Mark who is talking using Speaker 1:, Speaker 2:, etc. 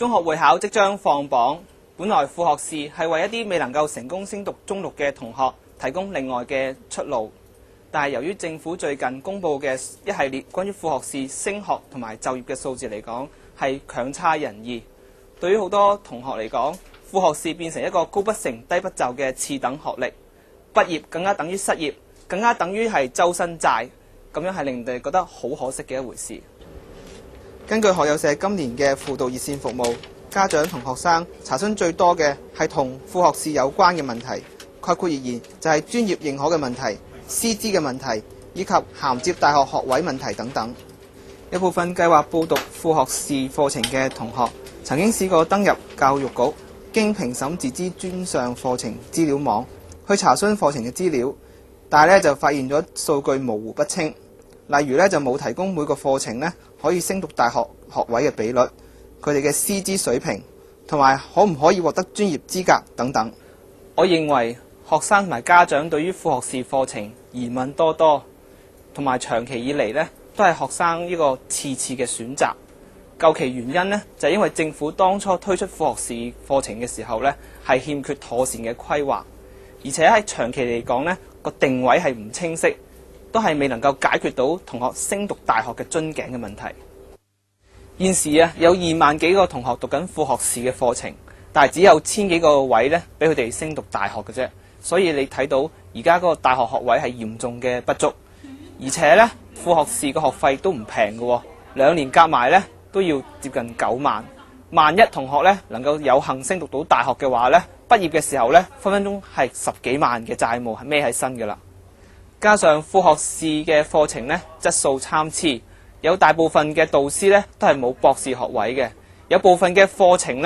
Speaker 1: 中學會考即將放榜，本來副學士係為一啲未能夠成功升讀中六嘅同學提供另外嘅出路，但係由於政府最近公布嘅一系列關於副學士升學同埋就業嘅數字嚟講，係強差人意。對於好多同學嚟講，副學士變成一個高不成低不就嘅次等學歷，畢業更加等於失業，更加等於係周身債，咁樣係令人哋覺得好可惜嘅一回事。根據學友社今年嘅輔導熱線服務，家長同學生查詢最多嘅係同副學士有關嘅問題，概括而言就係專業認可嘅問題、師資嘅問題以及銜接大學學位問題等等。有部分計劃報讀副學士課程嘅同學曾經試過登入教育局經評審自資專上課程資料網去查詢課程嘅資料，但係就發現咗數據模糊不清，例如就冇提供每個課程可以升讀大學學位嘅比率、佢哋嘅師資水平同埋可唔可以獲得專業資格等等。我認為學生同埋家長對於副學士課程疑問多多，同埋長期以嚟都係學生呢個次次嘅選擇。究其原因就係因為政府當初推出副學士課程嘅時候係欠缺妥善嘅規劃，而且喺長期嚟講個定位係唔清晰，都係未能夠解決到同學升讀大學嘅樽頸嘅問題。現時有2萬幾個同學讀緊副學士嘅課程，但係只有1000幾個位俾佢哋升讀大學嘅啫。所以你睇到而家嗰個大學學位係嚴重嘅不足，而且副學士嘅學費都唔平嘅，2年夾埋都要接近9萬。萬一同學能夠有幸升讀到大學嘅話畢業嘅時候分分鐘係10幾萬嘅債務係孭喺身㗎啦。加上副學士嘅課程質素參差，有大部分嘅導師都係冇博士學位嘅，有部分嘅課程